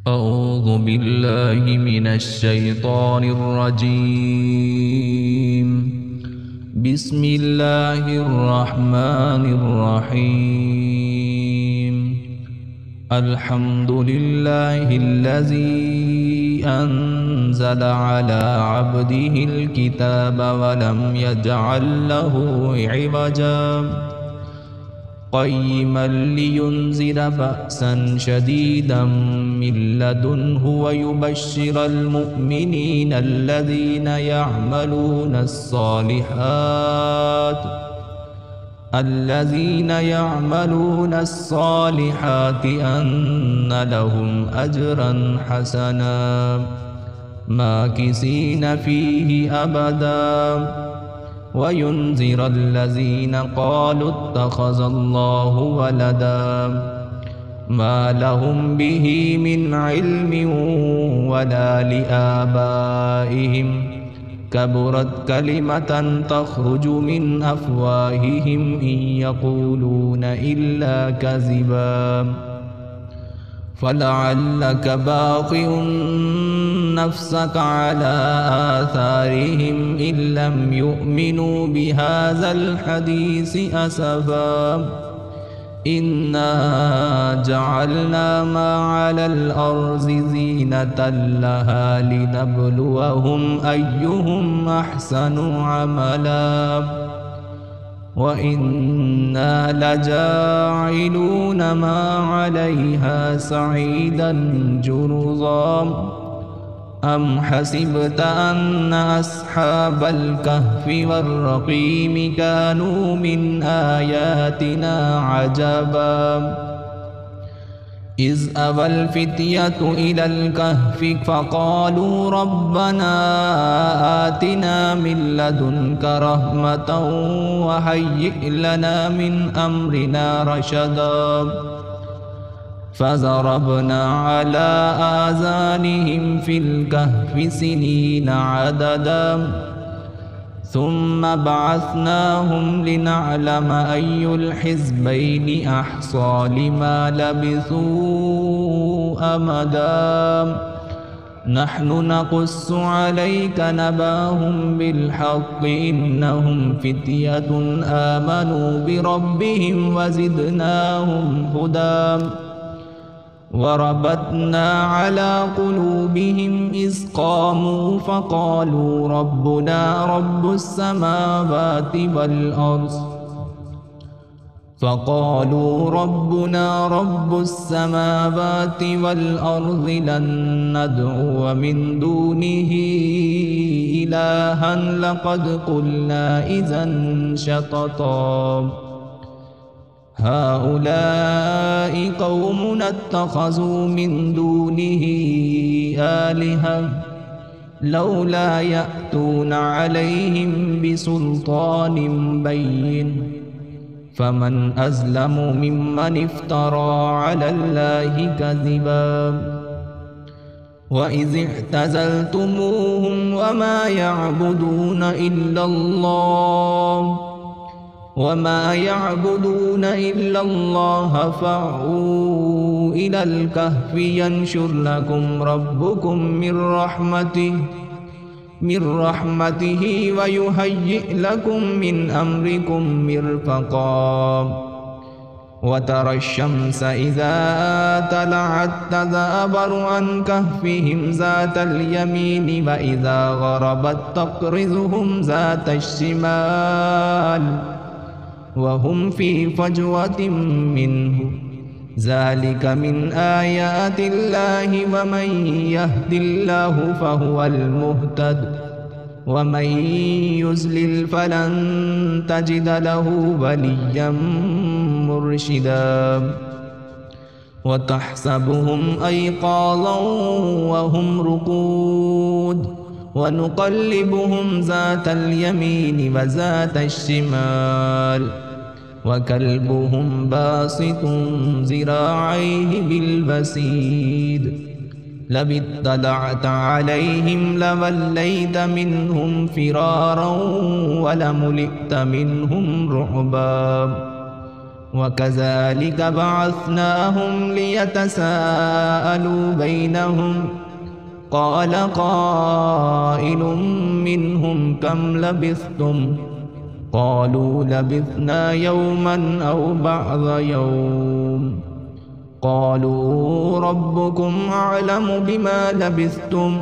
أعوذ بالله من الشيطان الرجيم. بسم الله الرحمن الرحيم. الحمد لله الذي أنزل على عبده الكتاب ولم يجعل له عوجا قيما لينذر بأسا شديدا من لدنه ويبشر المؤمنين الذين يعملون الصالحات أن لهم أجرا حسنا ماكثين فيه أبدا وينذر الذين قالوا اتخذ الله ولدا ما لهم به من علم ولا لآبائهم كبرت كلمة تخرج من أفواههم إن يقولون إلا كذبا فلعلك باقٍ نفسك على آثارهم إن لم يؤمنوا بهذا الحديث أسفا إنا جعلنا ما على الأرض زينة لها لنبلوهم أيهم أحسن عملا وإنا لجاعلون ما عليها صعيدا جرزا أم حسبت أن أصحاب الكهف والرقيم كانوا من آياتنا عجبا إذ أوى الفتية إلى الكهف فقالوا ربنا آتنا من لدنك رحمة وهيئ لنا من أمرنا رشدا فضربنا على آذانهم في الكهف سنين عددا ثم بعثناهم لنعلم أي الحزبين أحصى لما لبثوا أمدا نحن نقص عليك نباهم بالحق إنهم فتية آمنوا بربهم وزدناهم هدى وربطنا على قلوبهم إذ قاموا فقالوا ربنا رب السماوات والأرض لن ندعو من دونه إلها لقد قلنا إذا شططا هؤلاء قوم اتخذوا من دونه آلهة لولا يأتون عليهم بسلطان بين فمن أظلم ممن افترى على الله كذبا وإذ اعتزلتموهم وما يعبدون إلا الله فاووا إلى الكهف ينشر لكم ربكم من رحمته ويهيئ لكم من أمركم مرفقا وترى الشمس إذا طلعت تزاور عن كهفهم ذات اليمين وإذا غربت تقرضهم ذات الشمال وهم في فجوة منه ذلك من آيات الله ومن يهد الله فهو المهتد ومن يضلل فلن تجد له وليا مرشدا وتحسبهم أيقاظا وهم رقود ونقلبهم ذات اليمين وذات الشمال وكلبهم باسط ذراعيه بالوسيد لو اطلعت عليهم لوليت منهم فرارا ولملئت منهم رعبا وكذلك بعثناهم ليتساءلوا بينهم قال قائل منهم كم لبثتم قالوا لبثنا يوما أو بعض يوم قالوا ربكم أعلم بما لبثتم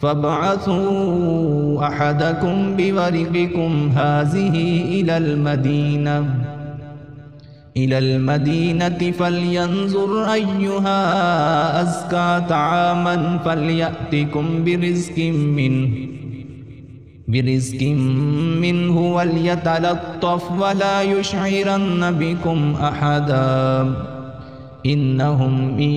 فابعثوا أحدكم بورقكم هذه إلى المدينة فلينظر أيها أزكى طعاما فليأتكم برزق منه وليتلطف ولا يشعرن بكم أحدا إنهم إن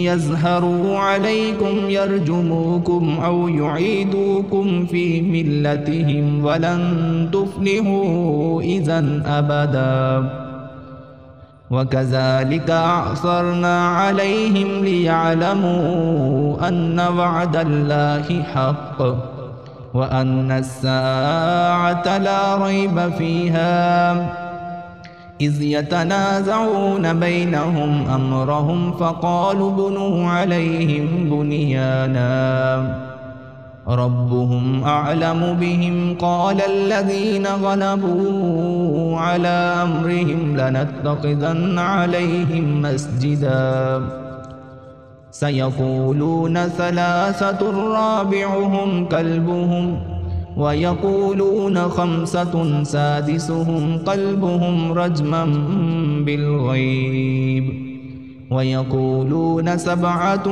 يظهروا عليكم يرجموكم أو يعيدوكم في ملتهم ولن تفلحوا إذا أبدا وكذلك أعثرنا عليهم ليعلموا أن وعد الله حق وأن الساعة لا ريب فيها إذ يتنازعون بينهم أمرهم فقالوا بنوا عليهم بنيانا ربهم أعلم بهم قال الذين غلبوا على أمرهم لنتخذن عليهم مسجدا سيقولون ثلاثة رابعهم كلبهم ويقولون خمسة سادسهم كلبهم رجما بالغيب ويقولون سبعة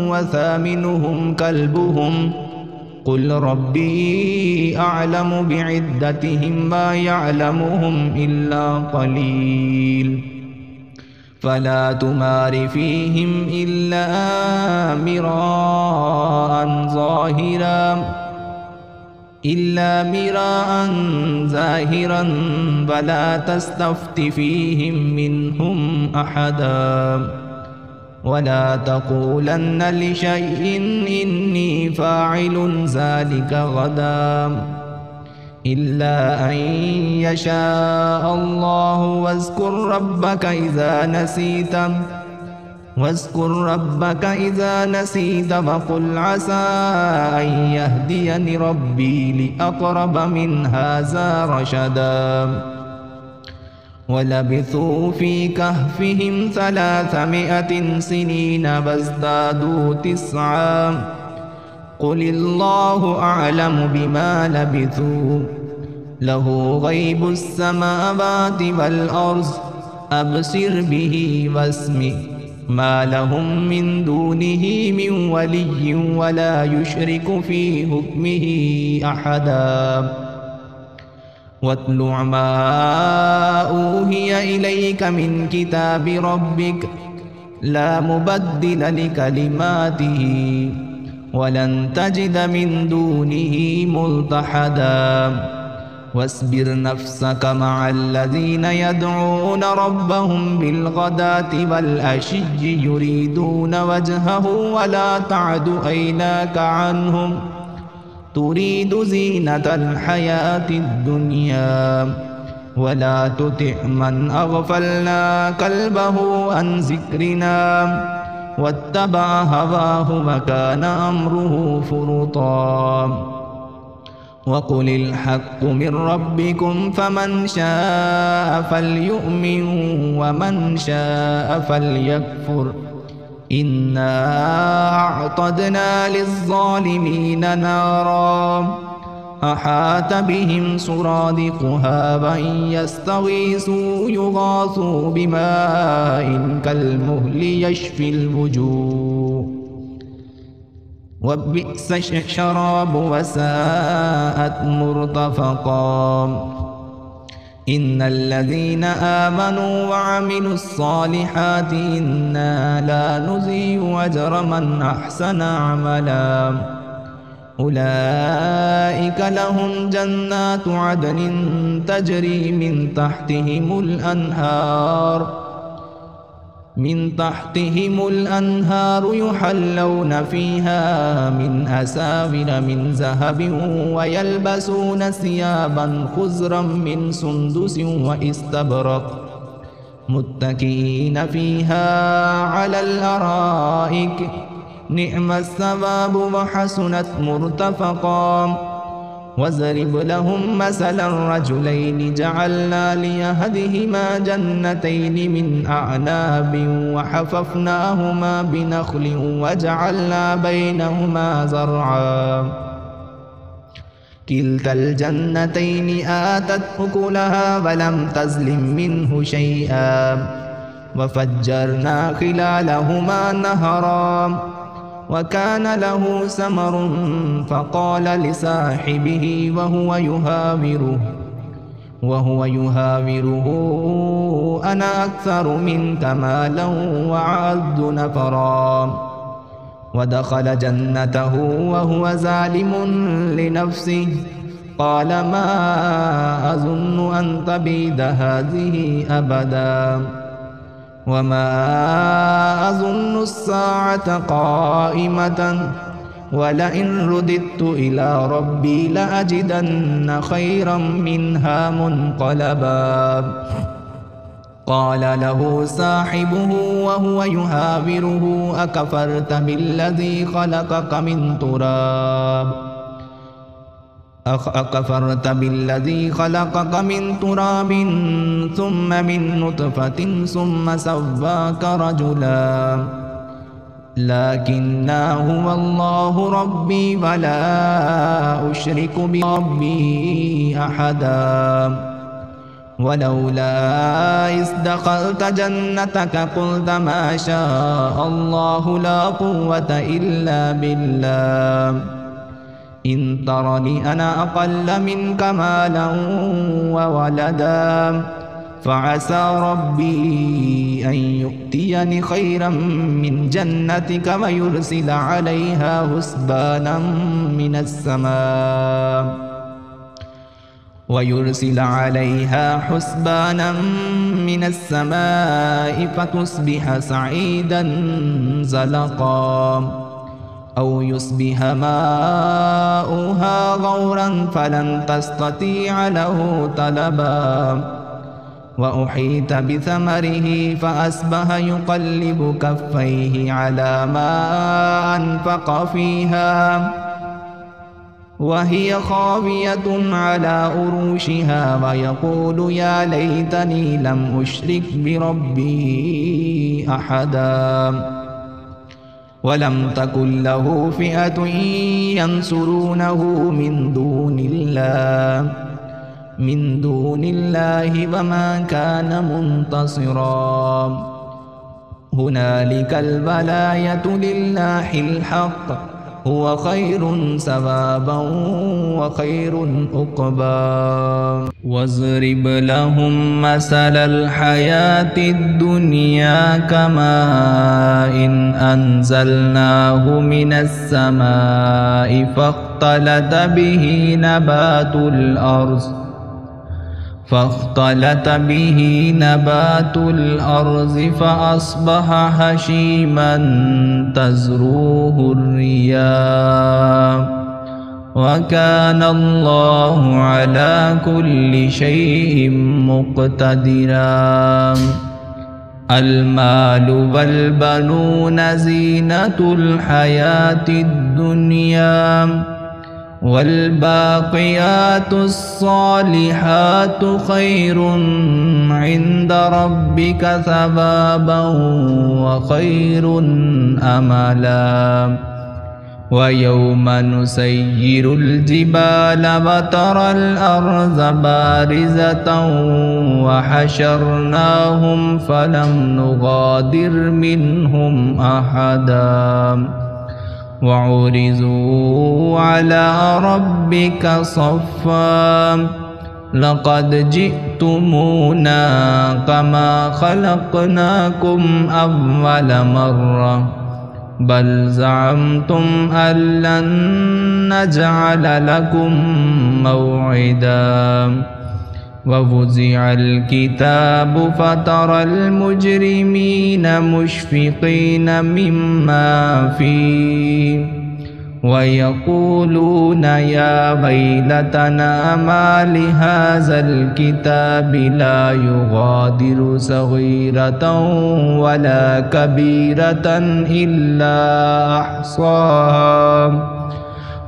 وثامنهم كلبهم قل ربي أعلم بعدتهم ما يعلمهم إلا قليل فلا تمار فيهم إلا مراء ظاهرا ولا تستفت فيهم منهم أحدا ولا تقولن لشيء إني فاعل ذلك غدا إلا أن يشاء الله واذكر ربك إذا نسيت وقل عسى أن يهديني ربي لأقرب من هذا رشدا ولبثوا في كهفهم 300 سنين وازدادوا 9 قل الله أعلم بما لبثوا له غيب السماوات والأرض أبصر به واسمع ما لهم من دونه من ولي ولا يشرك في حكمه أحدا واتل ما أوحي إليك من كتاب ربك لا مبدل لكلماته ولن تجد من دونه ملتحدا واصبر نفسك مع الذين يدعون ربهم بالغداة والعشي يريدون وجهه ولا تعد عيناك عنهم تريد زينة الحياة الدنيا ولا تطع من أغفلنا قلبه عن ذكرنا واتبع هواه وكان أمره فرطا وقل الحق من ربكم فمن شاء فليؤمن ومن شاء فليكفر إنا أعتدنا للظالمين نارا أحاط بهم سرادقها وإن يستغيثوا يغاثوا بماء كالمهل يشفي الوجوه وبئس الشراب وساءت مرتفقا إن الذين آمنوا وعملوا الصالحات إنا لا نضيع أجر من أحسن عملا أولئك لهم جنات عدن تجري من تحتهم الأنهار يحلون فيها من أساور من ذهب ويلبسون ثيابا خضرا من سندس واستبرق متكئين فيها على الأرائك نعم الثواب وحسنت مرتفقا واضرب لهم مثلا الرجلين جعلنا لأحدهما جنتين من أعناب وحففناهما بنخل وجعلنا بينهما زرعا كلتا الجنتين آتت أكلها ولم تظلم منه شيئا وفجرنا خلالهما نهرا وكان له ثمر فقال لصاحبه وهو يهاوره أنا أكثر منك مالا وأعز نفرا ودخل جنته وهو ظالم لنفسه قال ما أظن أن تبيد هذه أبدا وما أظن الساعة قائمة ولئن رددت إلى ربي لأجدن خيرا منها منقلبا قال له صاحبه وهو يحاوره أكفرت بالذي خلقك من تراب ثم من نطفة ثم سواك رجلا لكن هو الله ربي ولا أشرك بربي أحدا ولولا إذ دخلت جنتك قلت ما شاء الله لا قوة إلا بالله إن ترني أنا أقل منك مالا وولدا فعسى ربي أن يؤتيني خيرا من جنتك ويرسل عليها حسبانا من السماء فتصبح سعيدا زلقا أو يصبح ماؤها غورا فلن تستطيع له طلبا وأحيط بثمره فأصبح يقلب كفيه على ما أنفق فيها وهي خاوية على أروشها ويقول يا ليتني لم أشرك بربي أحدا ولم تكن له فئة ينصرونه من دون الله وما كان منتصرا هنالك الولاية لله الحق هو خير ثوابا وخير عقبا واضرب لهم مثل الحياة الدنيا كماء أنزلناه من السماء فاختلط به نبات الأرض فأصبح هشيما تزروه الرياح وكان الله على كل شيء مقتدرا المال والبنون زينة الحياة الدنيا والباقيات الصالحات خير عند ربك ثوابا وخير أملا ويوم نسير الجبال وترى الأرض بارزة وحشرناهم فلم نغادر منهم أحدا وعرضوا على ربك صفا لقد جئتمونا كما خلقناكم أول مرة بل زعمتم أن لن نجعل لكم موعدا ووزع الكتاب فترى المجرمين مشفقين مما فيه ويقولون يا ويلتنا ما لهذا الكتاب لا يغادر صغيرة ولا كبيرة إلا أحصاها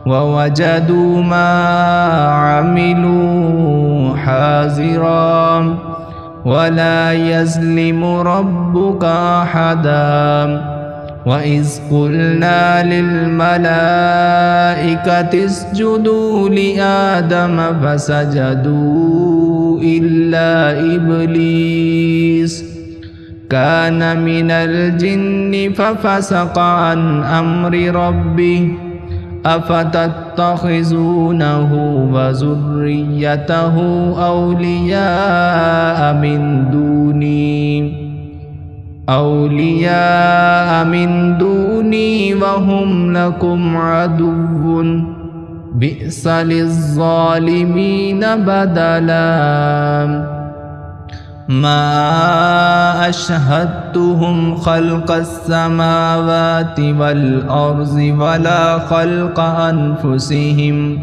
ووجدوا ما عملوا حاضرا ولا يظلم ربك أحدا وإذ قلنا للملائكة اسجدوا لآدم فسجدوا إلا إبليس كان من الجن ففسق عن أمر ربه أفتتخذونه وذريته أولياء من دوني وهم لكم عدو بئس للظالمين بدلا ما أشهدتهم خلق السماوات والأرض ولا خلق أنفسهم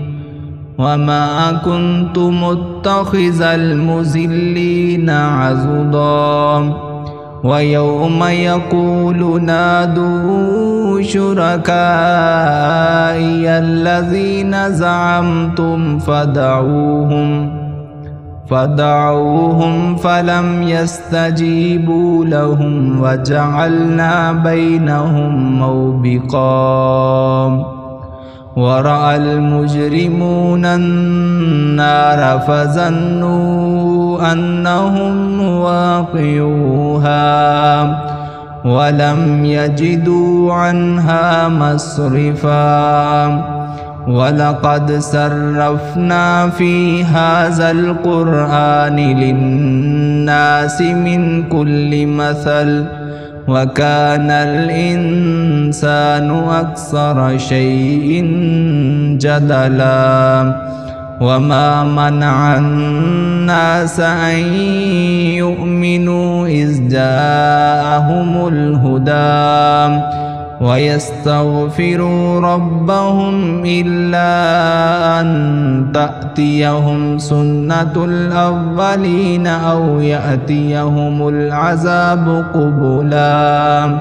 وما كنت متخذ المضلين عضدا ويوم يقول نادوا شركائي الذين زعمتم فدعوهم فلم يستجيبوا لهم وجعلنا بينهم موبقا ورأى المجرمون النار فظنوا أنهم واقعوها ولم يجدوا عنها مصرفا ولقد صرفنا في هذا القرآن للناس من كل مثل وكان الإنسان أكثر شيء جدلا وما منع الناس أن يؤمنوا إذ جاءهم الهدى ويستغفروا ربهم إلا أن تأتيهم سنة الأولين أو يأتيهم العذاب قبلا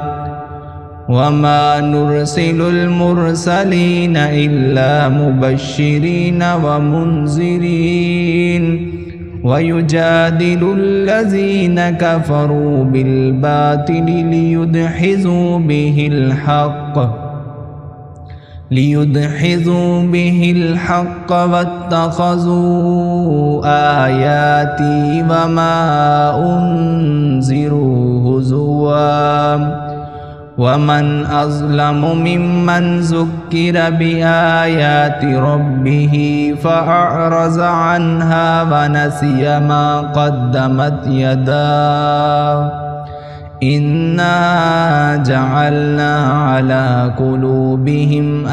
وما نرسل المرسلين إلا مبشرين ومنذرين ويجادل الذين كفروا بالباطل ليدحضوا به الحق واتخذوا آياتي وما أنذروا هزوا ومن أظلم ممن ذكر بآيات ربه فأعرض عنها ونسي ما قدمت يداه إنا جعلنا على قلوبهم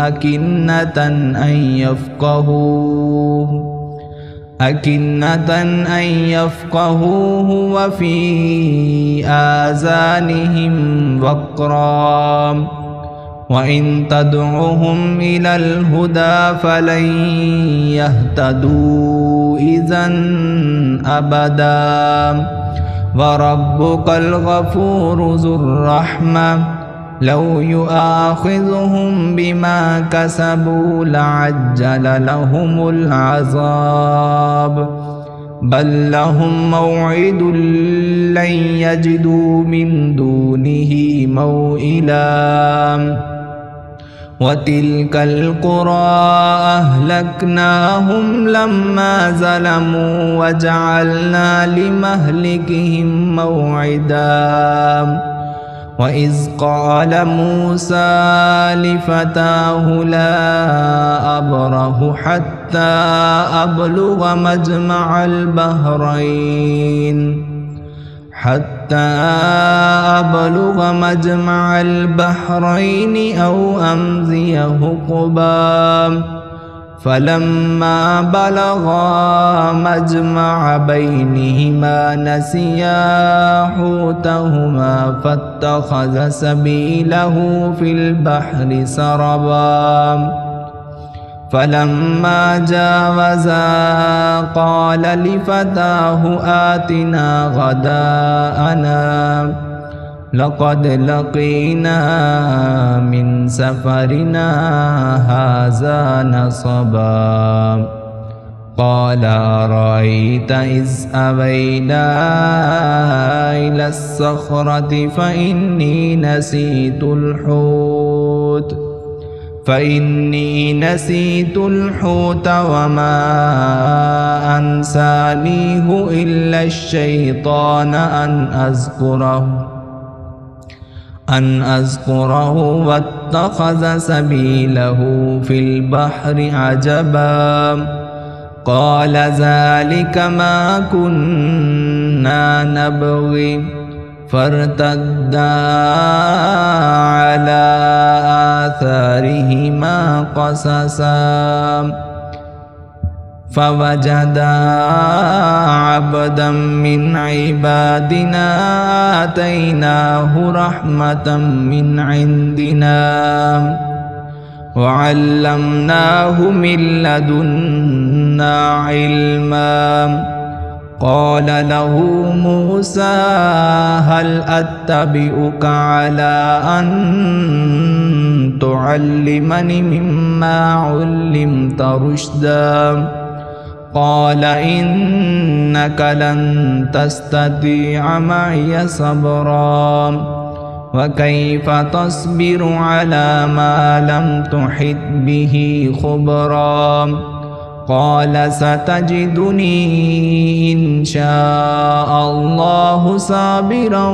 أكنة أن يفقهوه وفي آذانهم وقرا وإن تدعهم إلى الهدى فلن يهتدوا إذا أبدا وربك الغفور ذو الرحمة لو يؤاخذهم بما كسبوا لعجل لهم العذاب بل لهم موعد لن يجدوا من دونه موئلا وتلك القرى أهلكناهم لما ظلموا وجعلنا لمهلكهم موعدا وإذ قال موسى لفتاه لا أبرح حتى أبلغ مجمع البحرين أو أمضي حقبا فلما بلغا مجمع بينهما نسيا حوتهما فاتخذ سبيله في البحر سربا فلما جاوزا قال لفتاه آتنا غداءنا لقد لقينا من سفرنا هذا نصبا قال أرأيت إذ أوينا إلى الصخرة فإني نسيت الحوت وما أنسانيه إلا الشيطان أن أذكره واتخذ سبيله في البحر عجبا قال ذلك ما كنا نبغي فارتدا على آثارهما قصصا فوجدا عبدا من عبادنا آتيناه رحمة من عندنا وعلمناه من لدنا علما قال له موسى هل أتبعك على أن تعلمني مما علمت رشدا قال إنك لن تستطيع معي صبرا وكيف تصبر على ما لم تحط به خبرا قال ستجدني إن شاء الله صابرا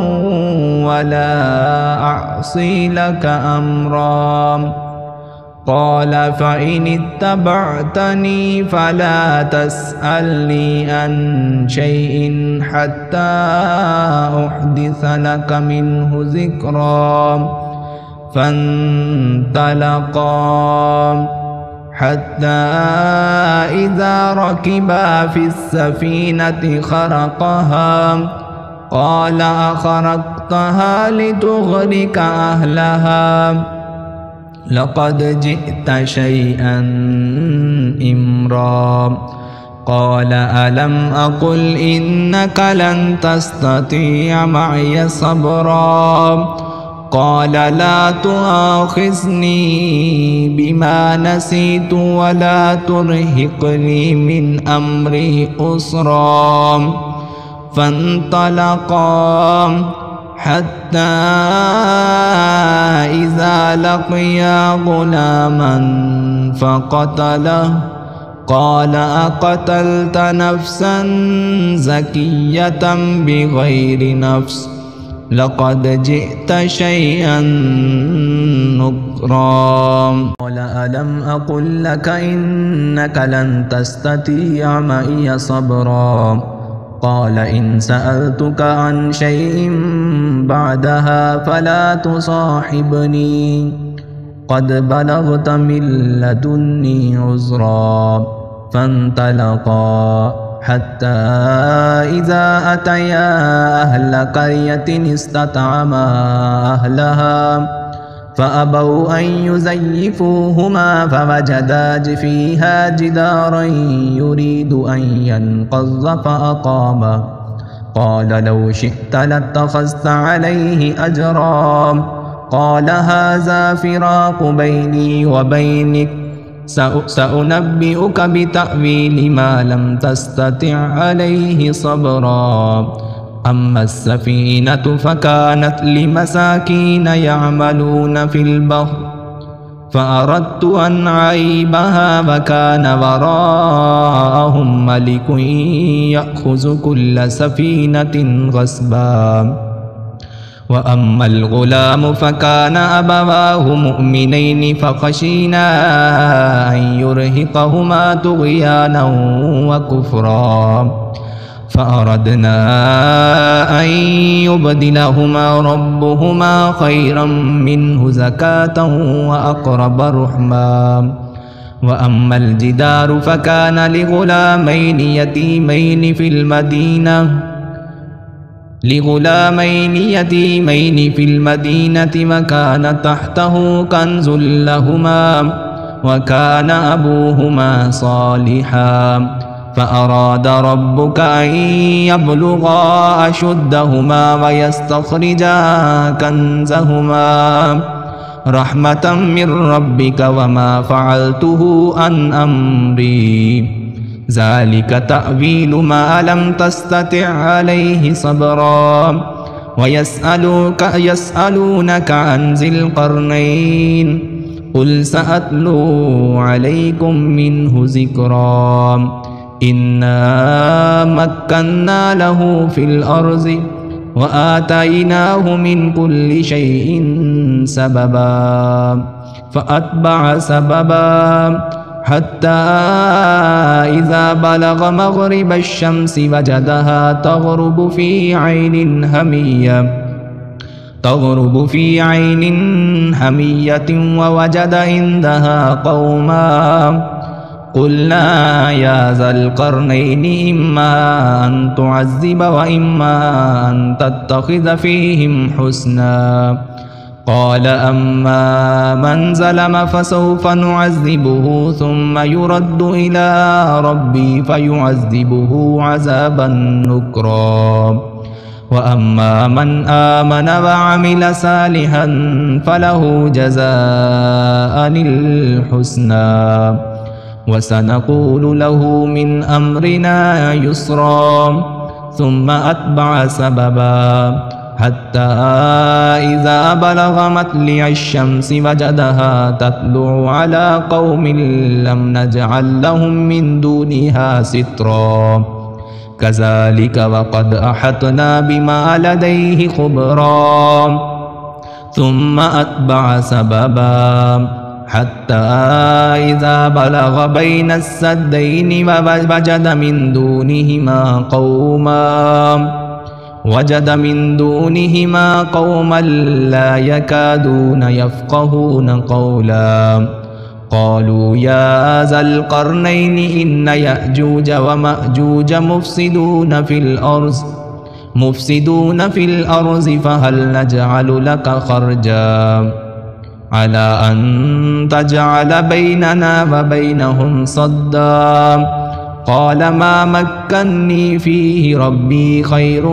ولا أعصي لك أمرا قال فإن اتبعتني فلا تسألني عن شيء حتى أحدث لك منه ذكرا فانطلقا حتى إذا ركبا في السفينة خرقها قال أخرقتها لتغرق أهلها لقد جئت شيئا إمرا قال ألم أقل إنك لن تستطيع معي صبرا قال لا تؤاخذني بما نسيت ولا ترهقني من أمري أسرا فانطلقا حتى إذا لقيا غلاما فقتله قال أقتلت نفسا زكية بغير نفس لقد جئت شيئا نكرا قال ألم أقل لك إنك لن تستطيع معي صبرا قال إن سألتك عن شيء بعدها فلا تصاحبني قد بلغت من لدني عذرا فانطلقا حتى إذا أتيا أهل قرية استطعما أهلها فأبوا أن يزيفوهما فوجدا فيها جدارا يريد أن ينقض فأقامه قال لو شئت لاتخذت عليه أجرا قال هذا فراق بيني وبينك سأنبئك بتأويل ما لم تستطع عليه صبرا أما السفينة فكانت لمساكين يعملون في البحر فأردت أن أعيبها وكان وراءهم ملك يأخذ كل سفينة غصبا وأما الغلام فكان أبواه مؤمنين فخشينا أن يرهقهما طغيانا وكفرا فأردنا أن يبدلهما ربهما خيرا منه زكاة وأقرب رحما وأما الجدار فكان لغلامين يتيمين في المدينة وكان تحته كنز لهما وكان أبوهما صالحا فأراد ربك أن يبلغا أشدهما ويستخرجا كنزهما رحمة من ربك وما فعلته عن أمري ذلك تأويل ما لم تستطع عليه صبرا ويسألونك عن ذي القرنين قل سأتلو عليكم منه ذكرا إنا مكنا له في الأرض وآتيناه من كل شيء سببا فأتبع سببا حتى إذا بلغ مغرب الشمس وجدها تغرب في عين حمية ووجد عندها قوما قلنا يا ذا القرنين إما أن تعذب وإما أن تتخذ فيهم حسنا قال أما من ظلم فسوف نعذبه ثم يرد إلى ربي فيعذبه عذابا نكرا وأما من آمن وعمل صالحا فله جزاء الحسنى وسنقول له من أمرنا يسرا ثم أتبع سببا حتى إذا بلغ مطلع الشمس وجدها تطلع على قوم لم نجعل لهم من دونها سترا كذلك وقد أحطنا بما لديه خبرا ثم أتبع سببا حتى إذا بلغ بين السدين وجد من دونهما قوما لا يكادون يفقهون قولا قالوا يا ذا القرنين إن يأجوج ومأجوج مفسدون في الأرض فهل نجعل لك خرجا على أن تجعل بيننا وبينهم صدا قال ما مكني فيه ربي خير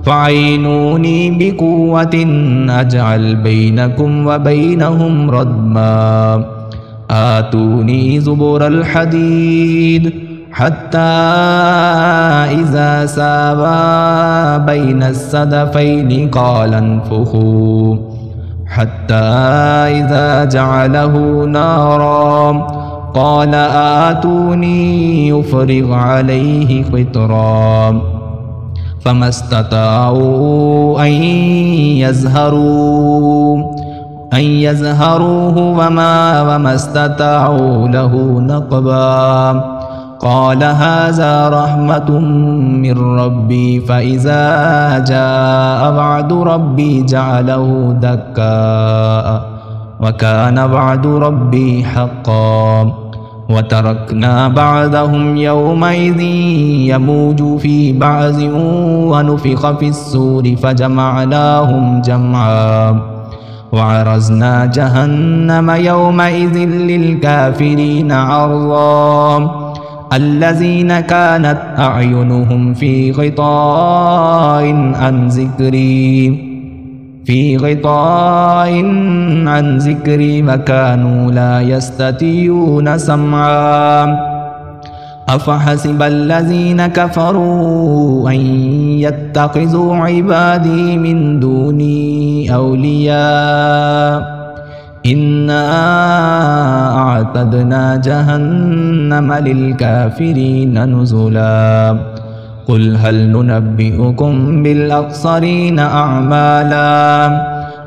فعينوني بقوة أجعل بينكم وبينهم ردما آتوني زبر الحديد حتى إذا ساوى بين السدفين قال انفخوا حتى إذا جعله نارا قال آتوني يفرغ عليه قطرا فما استطاعوا أن يزهروه وما استطاعوا له نقبا قال هذا رحمة من ربي فإذا جاء وعد ربي جعله دكاء وكان وعد ربي حقا وتركنا بعضهم يومئذ يموج في بعض ونفخ في الصور فجمعناهم جمعا وعرضنا جهنم يومئذ للكافرين عرضا الذين كانت أعينهم في غطاء عن ذكري وكانوا لا يستطيعون سمعا أفحسب الذين كفروا أن يتخذوا عبادي من دوني أولياء إنا أعتدنا جهنم للكافرين نزلا قل هل ننبئكم بالأخسرين أعمالا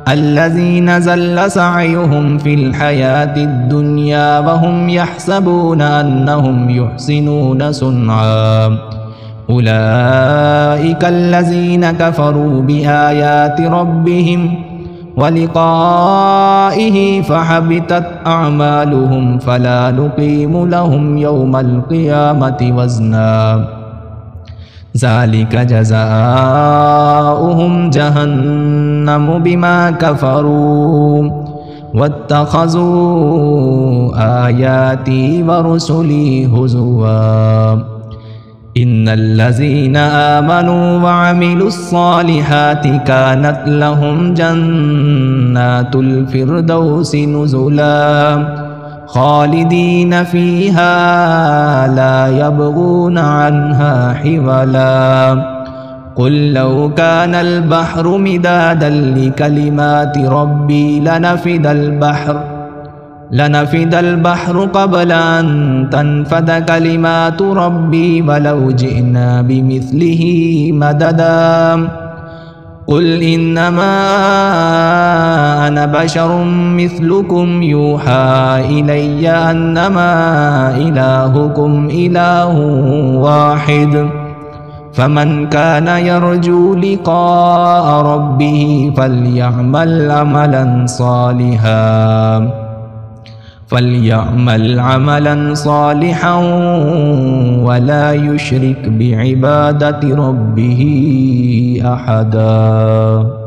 الذين زل سعيهم في الحياة الدنيا وهم يحسبون أنهم يحسنون صنعا أولئك الذين كفروا بآيات ربهم ولقائه فحبطت أعمالهم فلا نقيم لهم يوم القيامة وزنا ذلك جزاؤهم جهنم بما كفروا واتخذوا آياتي ورسلي هزوا إن الذين آمنوا وعملوا الصالحات كانت لهم جنات الفردوس نزلا خالدين فيها لا يبغون عنها حولا قل لو كان البحر مدادا لكلمات ربي لنفد البحر قبل أن تنفد كلمات ربي ولو جئنا بمثله مددا قل إنما أنا بشر مثلكم يوحى إلي أنما إلهكم إله واحد فمن كان يرجو لقاء ربه فليعمل عملا صالحا ولا يشرك بعبادة ربه أحدا.